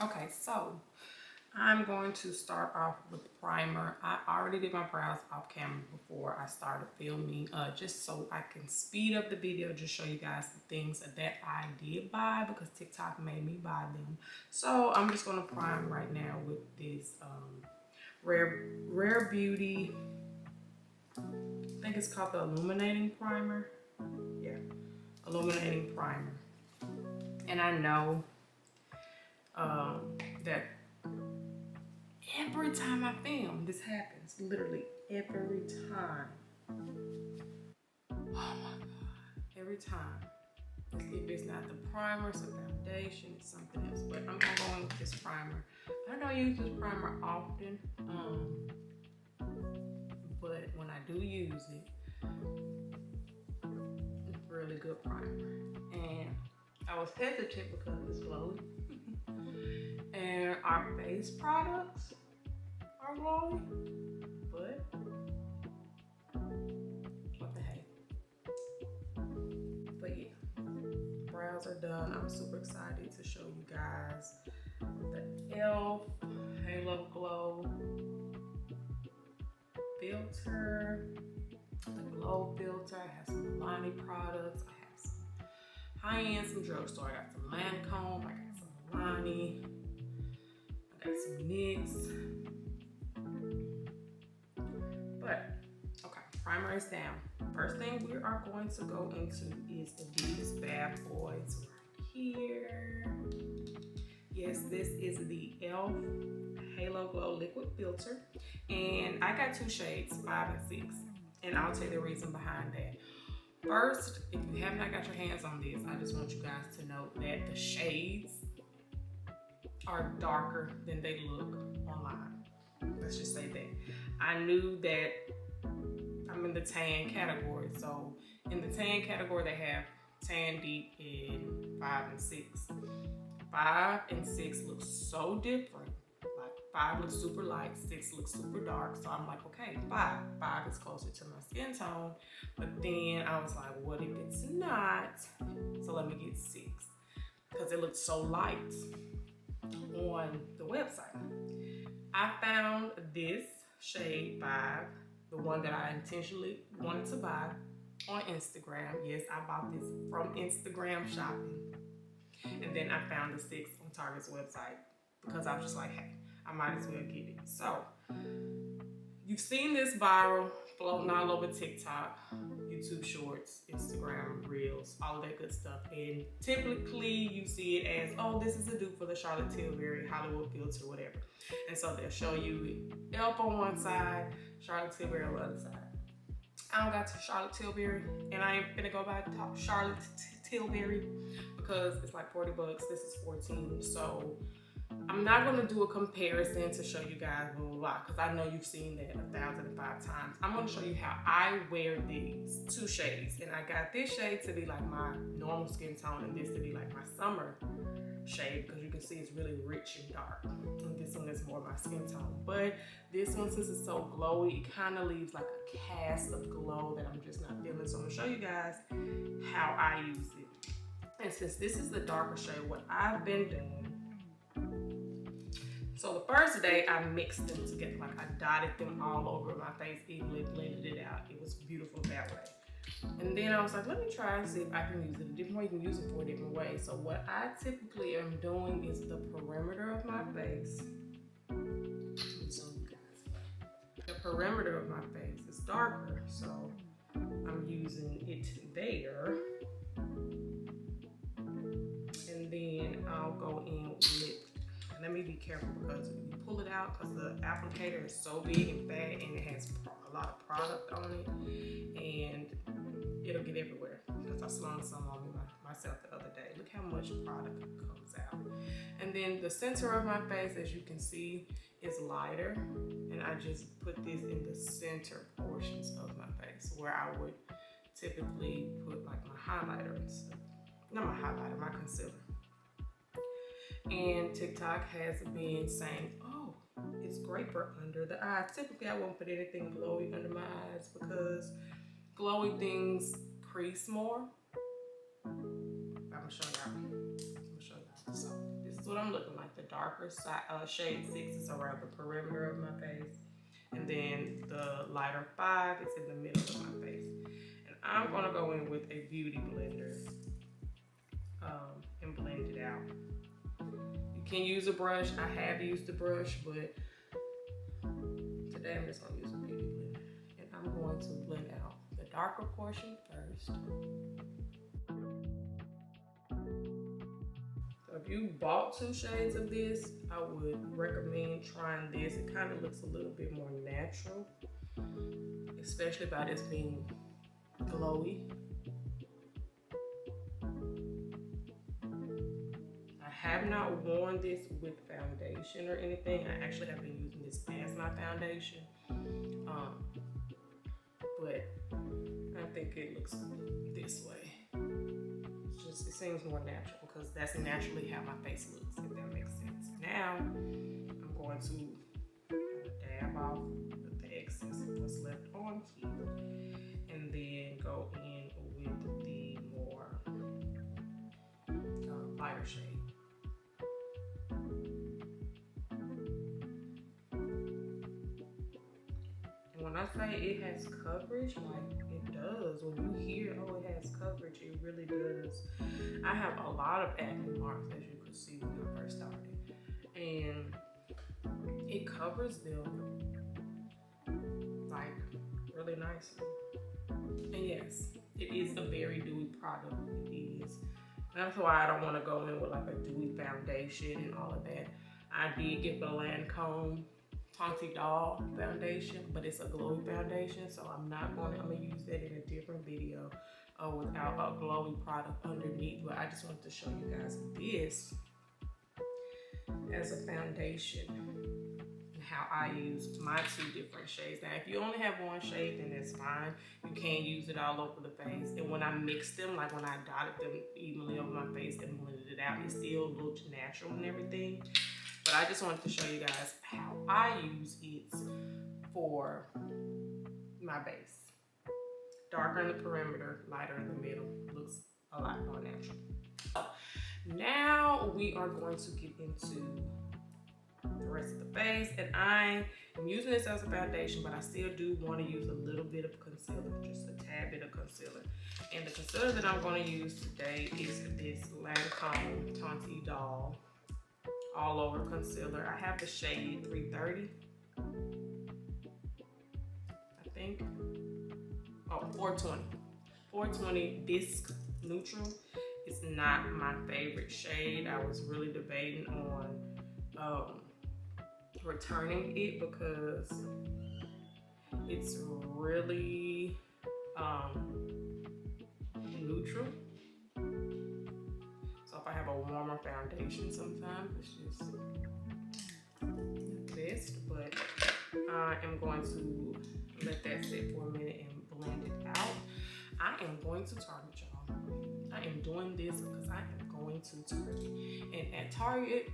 Okay, so I'm going to start off with primer. I already did my brows off camera before I started filming, just so I can speed up the video, just show you guys the things that I did buy because TikTok made me buy them. So I'm just gonna prime right now with this Rare Beauty, I think it's called the Illuminating Primer. Yeah, Illuminating Primer. And I know that every time I film, this happens. Literally every time. Oh my God. Every time. If it's not the primer, it's a foundation, it's something else. But I'm gonna go in with this primer. I don't use this primer often. But when I do use it, it's a really good primer. And I was hesitant because it's glowy. And our base products are glowy, but what the heck. But yeah, brows are done. I'm super excited to show you guys the e.l.f. Halo Glow filter, the glow filter. I have some Milani products. I have some high-end, some drugstore. I got some Lancome. I got some Milani. I got some NYX. But okay, primer is down. First thing we are going to go into is these bad boys right here. Yes, this is the e.l.f. Halo Glow Liquid Filter. And I got two shades, 5 and 6. And I'll tell you the reason behind that. First, if you have not got your hands on this, I just want you guys to know that the shades are darker than they look online. Let's just say that. I knew that I'm in the tan category. So in the tan category, they have tan deep in 5 and 6. 5 and 6 look so different. Like 5 looks super light, 6 looks super dark. So I'm like, okay, 5 is closer to my skin tone. But then I was like, what if it's not? So let me get 6 because it looks so light on the website. I found this shade 5, the one that I intentionally wanted to buy, on Instagram. Yes, I bought this from Instagram shopping. And then I found the 6 on Target's website because I was just like, hey, I might as well get it. So you've seen this viral floating all over TikTok, YouTube Shorts, Instagram Reels, all of that good stuff. And typically you see it as, oh, this is a dupe for the Charlotte Tilbury Hollywood filter, whatever. And so they'll show you e.l.f. on one side, Charlotte Tilbury on the other side. I don't got to Charlotte Tilbury, and I ain't finna go buy Charlotte Tilbury because it's like 40 bucks. This is 14. So I'm not gonna do a comparison to show you guys blah, blah, blah, because I know you've seen that 1,005 times. I'm gonna show you how I wear these 2 shades. And I got this shade to be like my normal skin tone and this to be like my summer shade because you can see it's really rich and dark. And this one is more my skin tone. But this one, since it's so glowy, it kind of leaves like a cast of glow that I'm just not feeling. So I'm gonna show you guys how I use it. And since this is the darker shade, what I've been doing, so the first day I mixed them together, like I dotted them all over my face, evenly blended it out. It was beautiful that way. And then I was like, let me try and see if I can use it a different way. You can use it 4 different ways. So what I typically am doing is the perimeter of my face. The perimeter of my face is darker, so I'm using it there. And then I'll go in with, let me be careful because when you pull it out, because the applicator is so big and fat and it has a lot of product on it, and it'll get everywhere because I slung some on me myself the other day. Look how much product comes out. And then the center of my face, as you can see, is lighter, and I just put this in the center portions of my face where I would typically put like my highlighter and stuff. Not my highlighter, my concealer. And TikTok has been saying, oh, it's great for under the eyes. Typically, I won't put anything glowy under my eyes because glowy things crease more. I'm gonna show y'all. So this is what I'm looking like. The the darker side, shade 6 is around the perimeter of my face. And then the lighter 5 is in the middle of my face. And I'm gonna go in with a beauty blender and blend it out. You can use a brush. I have used a brush, but today I'm just gonna use a beauty blender. And I'm going to blend out the darker portion first. So if you bought 2 shades of this, I would recommend trying this. It kind of looks a little bit more natural, especially by this being glowy. I have not worn this with foundation or anything. I actually have been using this as my foundation. But I think it looks this way. It seems more natural because that's naturally how my face looks, if that makes sense. Now, I'm going to dab off the excess of what's left on here and then go in with the more lighter shade. When I say it has coverage, like it does. When you hear, oh, it has coverage, it really does. I have a lot of acne marks, as you could see when I first started. And it covers them like really nicely. And yes, it is a very dewy product. It is. That's why I don't want to go in with like a dewy foundation and all of that. I did get the Lancome Tonti Doll foundation, but it's a glowy foundation, so I'm gonna use that in a different video without a glowy product underneath. But I just wanted to show you guys this as a foundation and how I use my 2 different shades. Now, if you only have 1 shade, then that's fine. You can use it all over the face. And when I mixed them, like when I dotted them evenly over my face and blended it out, it still looked natural and everything. But I just wanted to show you guys how I use it for my base. Darker in the perimeter, lighter in the middle. Looks a lot more natural. Now we are going to get into the rest of the face. And I am using this as a foundation, but I still do want to use a little bit of concealer, just a tad bit of concealer. And the concealer that I'm going to use today is this Lancome Tonti Doll All Over Concealer. I have the shade 330, I think. Oh, 420. 420 Bisque Neutral. It's not my favorite shade. I was really debating on returning it because it's really neutral. So if I have a warmer foundation sometimes, it's just the best. But I am going to let that sit for a minute and blend it out. I am going to Target, y'all. I am doing this because I am going to Target. And at Target,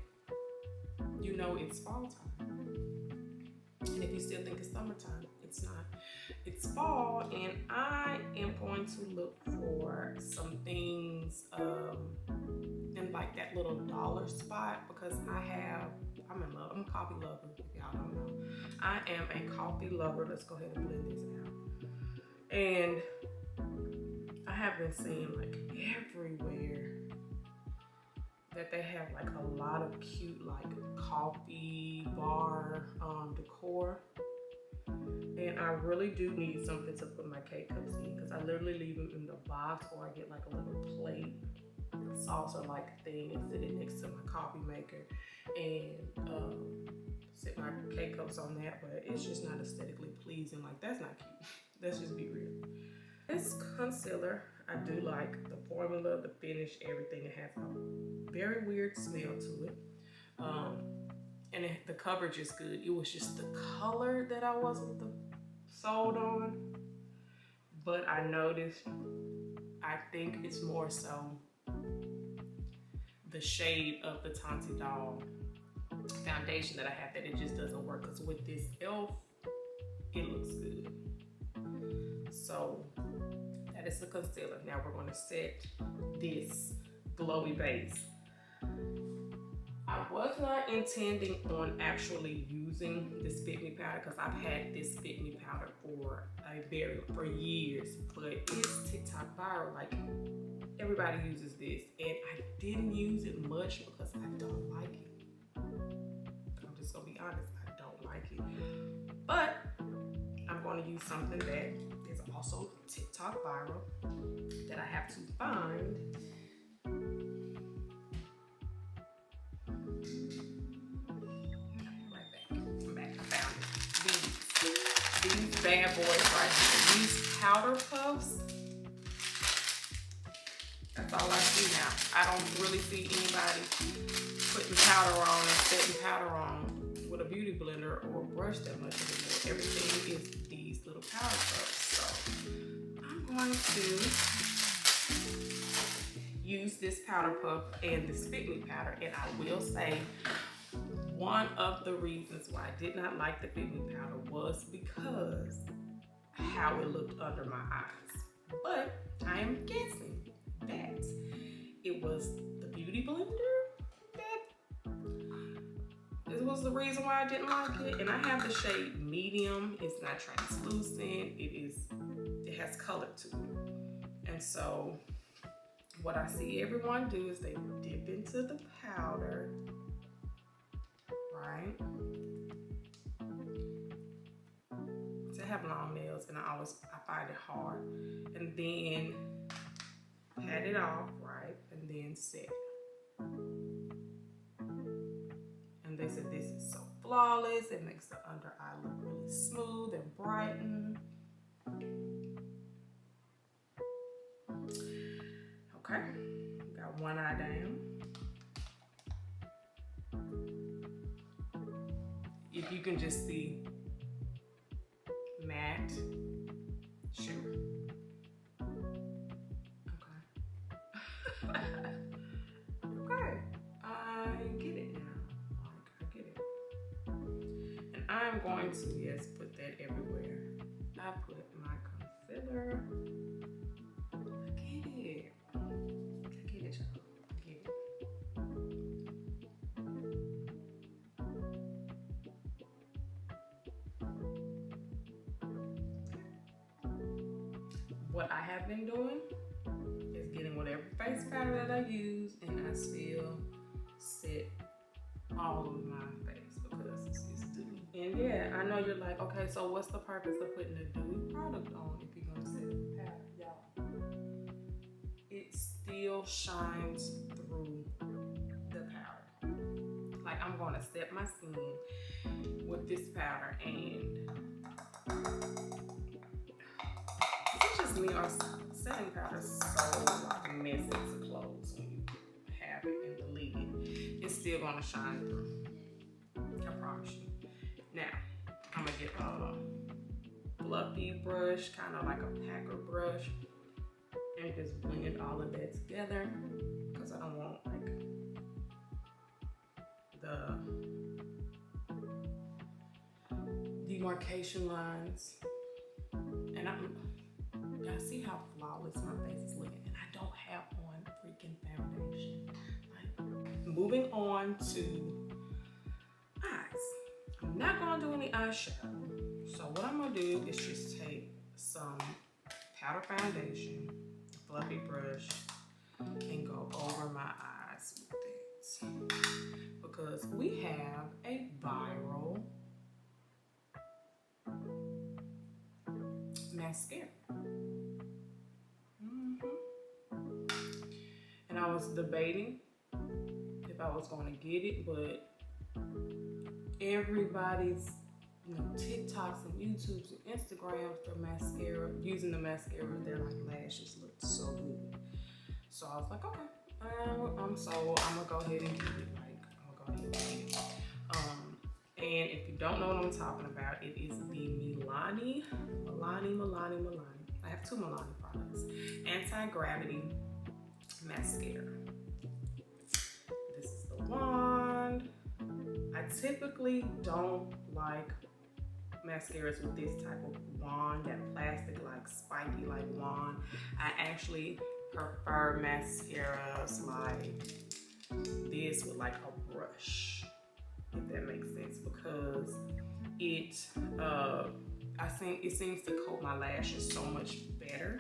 you know it's fall time. And if you still think it's summertime, it's not. It's fall, and I am going to look for some things in like that little dollar spot because I'm in love. I'm a coffee lover, if y'all don't know. I am a coffee lover. Let's go ahead and blend this out. And I have been seeing like everywhere that they have like a lot of cute like coffee bar decor. And I really do need something to put my K-cups in because I literally leave them in the box, or I get like a little plate, saucer like thing, and sit it next to my coffee maker and sit my K-cups on that. But it's just not aesthetically pleasing. Like, that's not cute. Let's just be real. This concealer, I do like the formula, the finish, everything. It has a very weird smell to it. And the coverage is good. It was just the color that I wasn't sold on. But I noticed, I think it's more so the shade of the Tonti Doll foundation that I have that it just doesn't work. Because with this e.l.f., it looks good. So that is the concealer. Now we're going to set this glowy base. I was not intending on actually using this Fit Me powder because I've had this Fit Me powder for years, but it's TikTok viral. Like, everybody uses this, and I didn't use it much because I don't like it. I'm just gonna be honest, I don't like it. But I'm gonna use something that is also TikTok viral that I have to find. These bad boys right here. These powder puffs. That's all I see now. I don't really see anybody putting powder on and setting powder on with a beauty blender or brush that much anymore. Everything is these little powder puffs. So I'm going to use this powder puff and this Fit Me powder. And I will say, one of the reasons why I did not like the Fit Me powder was because how it looked under my eyes. But I am guessing that it was the beauty blender that it was the reason why I didn't like it. And I have the shade medium. It's not translucent. It has color to it. And so what I see everyone do is they dip into the powder. Right? To have long nails, and I find it hard. And then pat it off, right? And then set it. And they said this is so flawless. It makes the under eye look really smooth and brighten. Okay, got one eye down. If you can just see matte shimmer. Okay. Okay, I get it now. I get it. And I'm going to, yes, put that everywhere. I put my concealer. I get it. I get it, y'all. I get it. What I have been doing is getting whatever face powder that I use, and I still set all of my face because it's dewy. And yeah, I know you're like, okay, so what's the purpose of putting a dewy product on if you're gonna set the powder? Y'all, it still shines through the powder. Like, I'm gonna set my skin with this powder, and it's just me, or setting powder is so like messy to close when you have it and delete it. It's still gonna shine through. I promise you. Now, I'm gonna get a fluffy brush, kind of like a packer brush, and just blend all of that together because I don't want like the demarcation lines. And I see how flawless my face is looking, and I don't have on freaking foundation. Like, moving on to eyes. I'm not gonna do any eyeshadow. So what I'm gonna do is just take some powder foundation, a fluffy brush, and go over my eyes with it. Because we have a viral mascara. And I was debating if I was going to get it, but everybody's, TikToks and YouTubes and Instagrams, their mascara, using the mascara, their like lashes look so good. So I was like, okay, I'm gonna go ahead and get it. Like, I'm gonna go ahead and get it. And if you don't know what I'm talking about, it is the Milani. I have two Milani products. Anti-Gravity Mascara. This is the wand. I typically don't like mascaras with this type of wand, that plastic, like spiky, like wand. I actually prefer mascaras like this with like a brush, if that makes sense, because it it seems to coat my lashes so much better.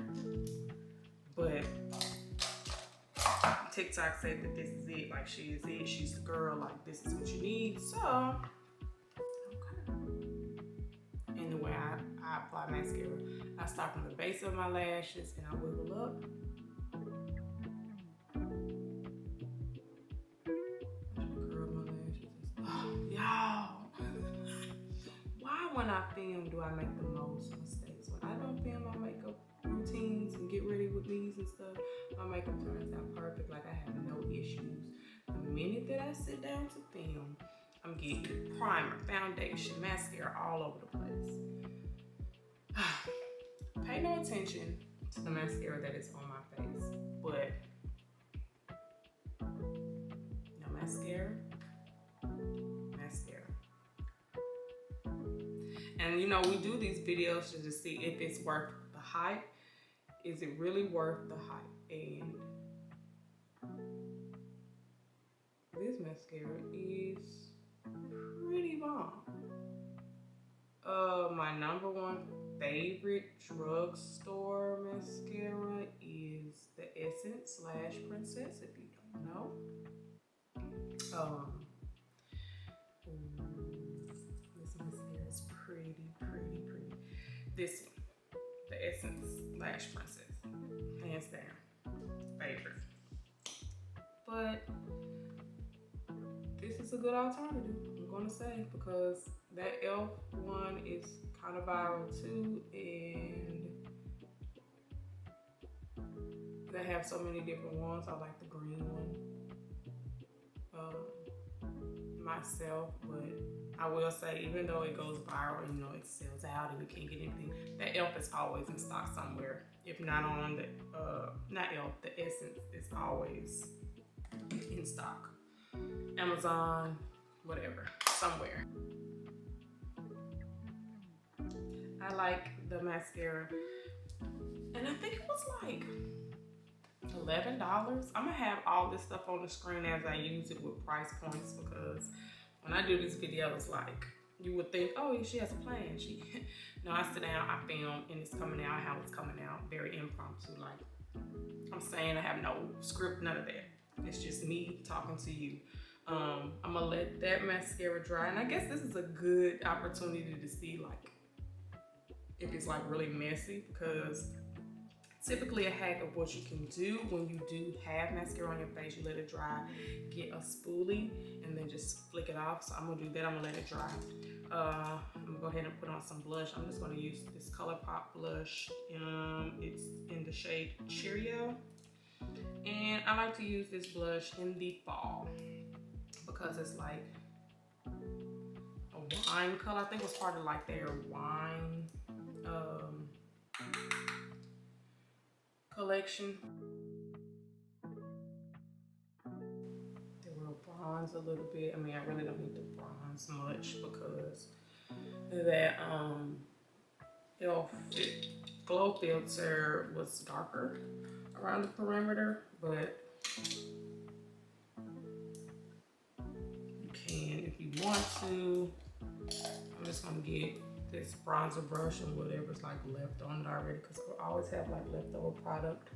But TikTok said that this is it, like she is it, she's the girl, like this is what you need. So okay. And the way I apply mascara, I start from the base of my lashes and I wiggle up. Curl my lashes. Oh, y'all. Why when I film do I make the most mistakes? When I don't film my makeup routines and get ready with these and stuff, my makeup turns out perfect, like I have no issues. The minute that I sit down to film, I'm getting primer, foundation, mascara all over the place. Pay no attention to the mascara that is on my face, but no mascara. And you know, we do these videos just to see if it's worth the hype. Is it really worth the hype? And this mascara is pretty bomb. My number one favorite drugstore mascara is the Essence / Princess, if you don't know. This mascara is pretty. This one, the Essence / Princess, hands down, favorite. But this is a good alternative, I'm gonna say, because that e.l.f. one is kind of viral too, and they have so many different ones. I like the green one myself, but I will say, even though it goes viral, you know, it sells out and you can't get anything, that e.l.f. is always in stock somewhere. If not on the, not e.l.f., the Essence is always in stock. Amazon, whatever, somewhere. I like the mascara, and I think it was like $11. I'm gonna have all this stuff on the screen as I use it with price points, because when I do these videos, like, you would think, oh, she has a plan. No, I sit down, I film, and it's coming out how it's coming out, very impromptu. Like I'm saying, I have no script, none of that. It's just me talking to you. I'm gonna let that mascara dry, and I guess this is a good opportunity to see like if it's like really messy, because typically a hack of what you can do when you do have mascara on your face, you let it dry, get a spoolie, and then just flick it off. So I'm gonna do that, I'm gonna let it dry. I'm gonna go ahead and put on some blush. I'm just gonna use this ColourPop blush. It's in the shade Cheerio. And I like to use this blush in the fall because it's like a wine color. I think it was part of like their wine collection. They will bronze a little bit. I mean, I really don't need to bronze much because that e.l.f. glow filter was darker around the perimeter, but you can if you want to. I'm just gonna get this bronzer brush and whatever's like left on it already, because I always have like leftover product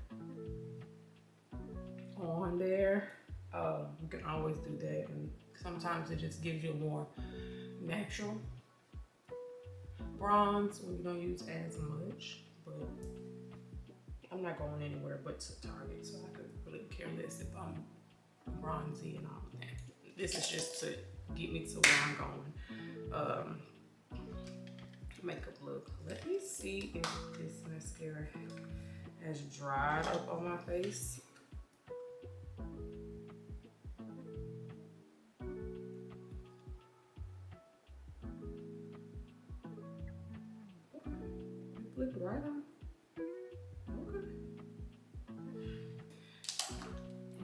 on there. You can always do that, and sometimes it just gives you a more natural bronze when you don't use as much. But I'm not going anywhere but to Target, so I could really care less if I'm bronzy and all of that. This is just to get me to where I'm going. Makeup look. Let me see if this mascara has dried up on my face. It flipped right on. Okay.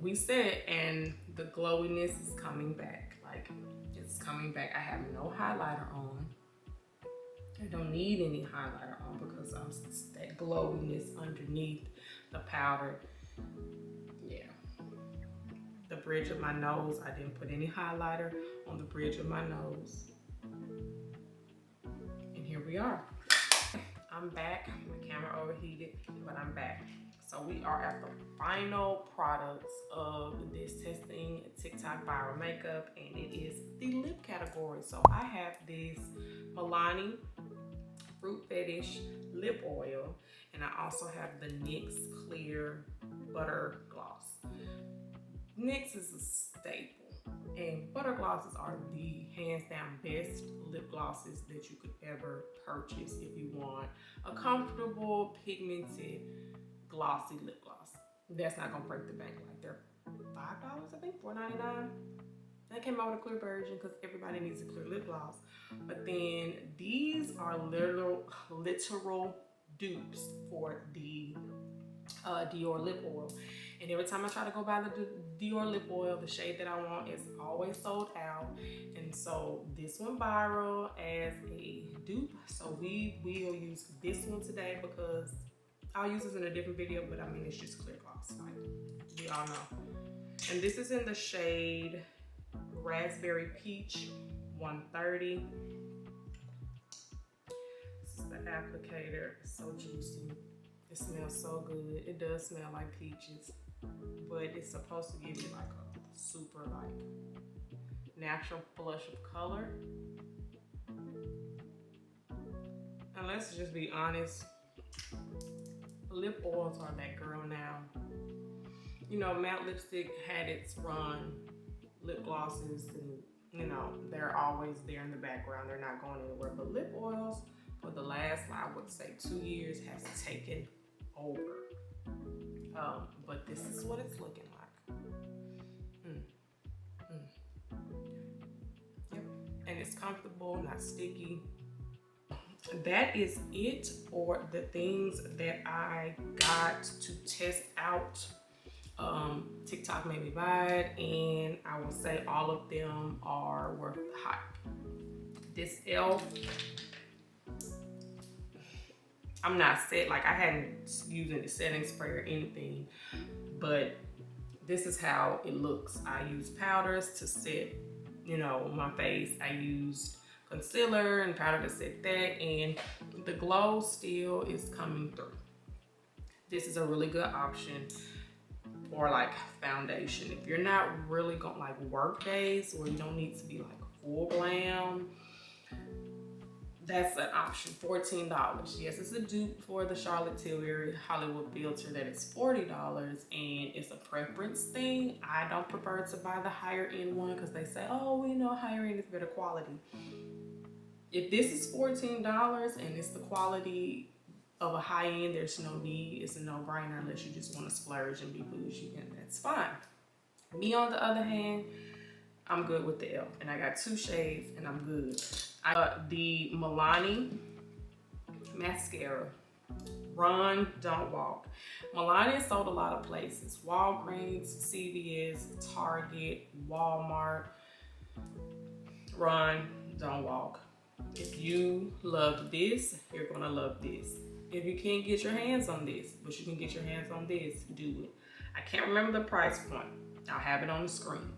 We said, and the glowiness is coming back. Like, it's coming back. I have no highlighter on. I don't need any highlighter on because that glowiness underneath the powder. Yeah. the bridge of my nose. I didn't put any highlighter on the bridge of my nose. And here we are. I'm back. My camera overheated, but I'm back. So we are at the final products of this testing TikTok viral makeup, and it is the lip category. So I have this Milani Fruit Fetish lip oil, and I also have the NYX Clear Butter Gloss. NYX is a staple, and butter glosses are the hands down best lip glosses that you could ever purchase if you want a comfortable, pigmented, glossy lip gloss. That's not gonna break the bank. Like, they're $5, I think, $4.99. I came out with a clear version because everybody needs a clear lip gloss. But then these are literal dupes for the Dior lip oil. And every time I try to go buy the Dior lip oil, the shade that I want is always sold out. And so this went viral as a dupe. So we will use this one today because I'll use this in a different video, but I mean, it's just clear gloss, like we all know. And this is in the shade Raspberry Peach 130. This is the applicator. It's so juicy. It smells so good. It does smell like peaches, but it's supposed to give you like a super like natural flush of color. And let's just be honest, lip oils are that girl now. You know, matte lipstick had its run. Lip glosses, and you know, they're always there in the background. They're not going anywhere. But lip oils, for the last, I would say, 2 years, has taken over. But this is what it's looking like. Yep. And it's comfortable, not sticky. That is it for the things that I got to test out. TikTok made me buy it, and I will say all of them are worth the hype. This e.l.f., I'm not set, like I hadn't used any setting spray or anything, but this is how it looks. I use powders to set, you know, my face. I used concealer and powder to set that, and the glow still is coming through. This is a really good option for like foundation. If you're not really going like work days where you don't need to be like full glam, that's an option. $14. Yes, it's a dupe for the Charlotte Tilbury Hollywood filter that is $40, and it's a preference thing. I don't prefer to buy the higher end one because they say, oh, you know, higher end is better quality. If this is $14 and it's the quality of a high end, there's no need. It's a no-brainer unless you just want to splurge and be bougie, and that's fine. Me, on the other hand, I'm good with the e.l.f. and I got 2 shades and I'm good. I got the Milani Mascara, Run, Don't Walk. Milani is sold a lot of places. Walgreens, CVS, Target, Walmart. Run, Don't Walk. If you love this, you're gonna love this. If you can't get your hands on this, but you can get your hands on this, do it. I can't remember the price point. I'll have it on the screen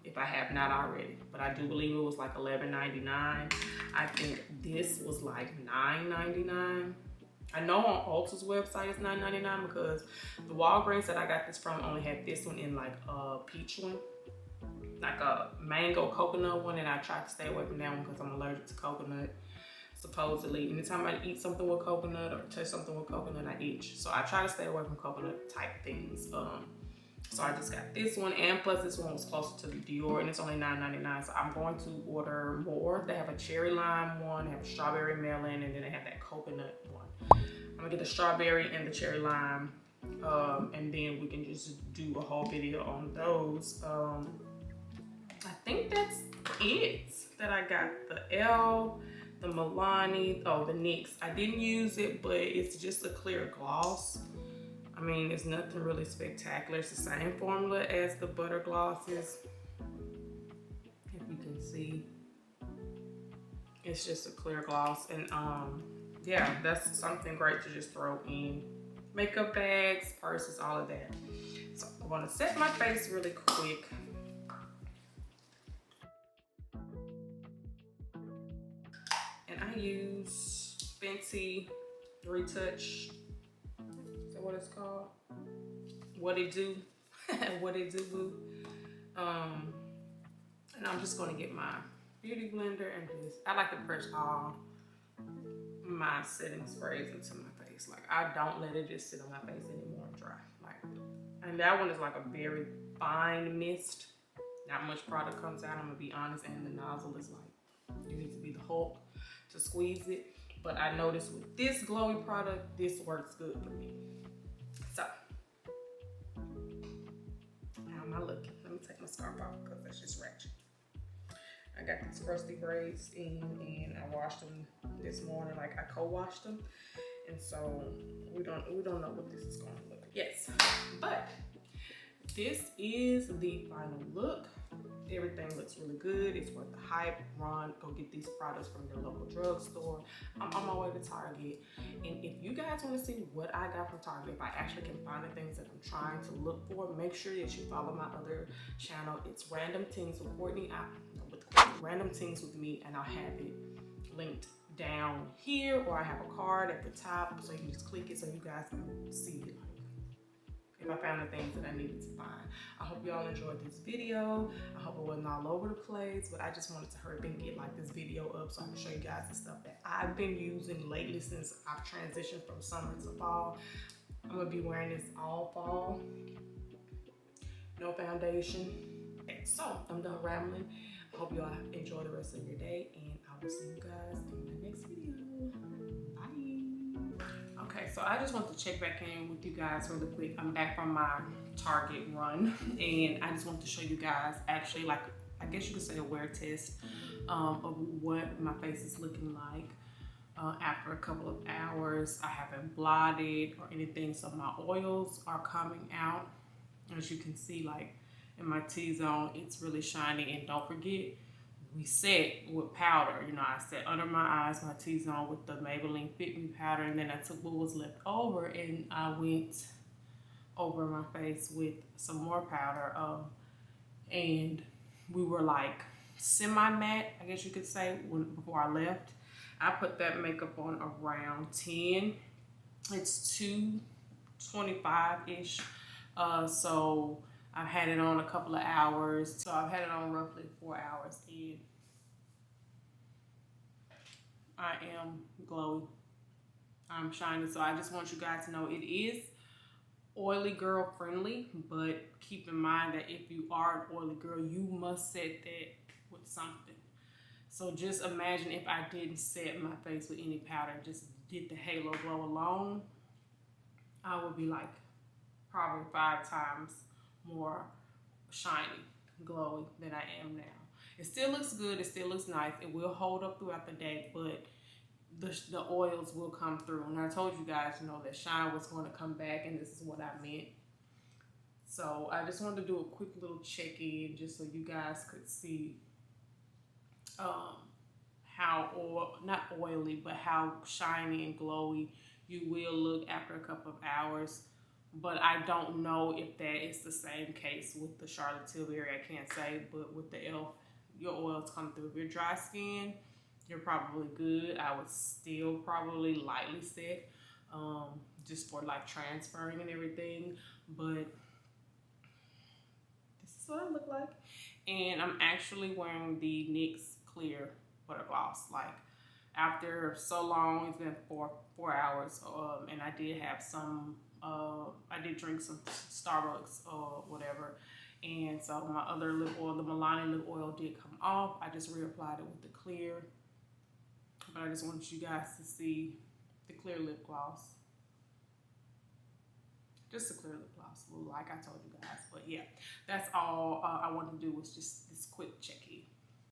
if I have not already, but I do believe it was like $11.99. I think this was like $9.99. I know on Ulta's website it's $9.99 because the Walgreens that I got this from only had this one in like a peach one, like a mango coconut one, and I tried to stay away from that one because I'm allergic to coconut. Supposedly, anytime I eat something with coconut or touch something with coconut, I itch. So I try to stay away from coconut type things. So I just got this one, and plus this one was closer to the Dior, and it's only $9.99. So I'm going to order more. They have a cherry lime one, they have a strawberry melon, and then they have that coconut one. I'm gonna get the strawberry and the cherry lime, and then we can just do a whole video on those. I think that's it that I got. The e.l.f., the Milani, oh, the NYX. I didn't use it, but it's just a clear gloss. I mean, it's nothing really spectacular. It's the same formula as the butter glosses. If you can see, it's just a clear gloss. And yeah, that's something great to just throw in makeup bags, purses, all of that. So I'm gonna set my face really quick I use Fenty Retouch. Is that what it's called? What It Do. What It Do, boo. And I'm just gonna get my beauty blender and just, I like to press all my setting sprays into my face. Like, I don't let it just sit on my face anymore and dry. Like, and that one is like a very fine mist. Not much product comes out, I'm gonna be honest, and the nozzle is like, you need to be the Hulk to squeeze it. But I noticed with this glowy product, this works good for me. So, how am I looking? Let me take my scarf off because that's just ratchet. I got these crusty braids in and I washed them this morning, like I co-washed them. And so we don't know what this is going to look like. Yes, but this is the final look. Everything looks really good. It's worth the hype. Run, go get these products from your local drugstore. I'm on my way to Target. And if you guys want to see what I got from Target, if I actually can find the things that I'm trying to look for, make sure that you follow my other channel. It's Random Things with Courtney. Random Things with me, and I'll have it linked down here, or I have a card at the top, so you can just click it so you guys can see it. If I found the things that I needed to find. I hope y'all enjoyed this video. I hope it wasn't all over the place, but I just wanted to hurry up and get like this video up so I can show you guys the stuff that I've been using lately since I've transitioned from summer to fall. I'm gonna be wearing this all fall. No foundation. Okay, so I'm done rambling. I hope y'all enjoy the rest of your day, and I will see you guys in my next video. Bye. Okay, so I just want to check back in with you guys really quick. I'm back from my Target run, and I just want to show you guys actually, like, I guess you could say a wear test of what my face is looking like after a couple of hours. I haven't blotted or anything, so my oils are coming out. As you can see, like, in my T-zone, it's really shiny. And don't forget, we set with powder. You know, I set under my eyes, my T-zone with the Maybelline Fit Me powder, and then I took what was left over and I went over my face with some more powder. And we were like semi-matte, I guess you could say, before I left. I put that makeup on around 10. It's 2:25-ish. So I've had it on a couple of hours. So I've had it on roughly 4 hours, and I am glowy. I'm shiny. So I just want you guys to know it is oily girl friendly, but keep in mind that if you are an oily girl, you must set that with something. So just imagine if I didn't set my face with any powder, just did the halo glow alone, I would be like probably 5 times more shiny, glowy than I am now. It still looks good, it still looks nice, it will hold up throughout the day, but the oils will come through. And I told you guys, you know, that shine was going to come back, and this is what I meant. So I just wanted to do a quick little check-in just so you guys could see how not oily, but how shiny and glowy you will look after a couple of hours. But I don't know if that is the same case with the Charlotte Tilbury. I can't say, but with the e.l.f., your oils come through. If you're dry skin, you're probably good. I would still probably lightly set, just for like transferring and everything. But this is what I look like. And I'm actually wearing the NYX Clear Butter Gloss. Like, after so long, it's been four hours, and I did have some, I did drink some Starbucks or whatever, and so my other lip oil, the Milani lip oil, did come off. I just reapplied it with the clear, but I just wanted you guys to see the clear lip gloss. Just a clear lip gloss, like I told you guys. But yeah, that's all I wanted to do, was just this quick check-in.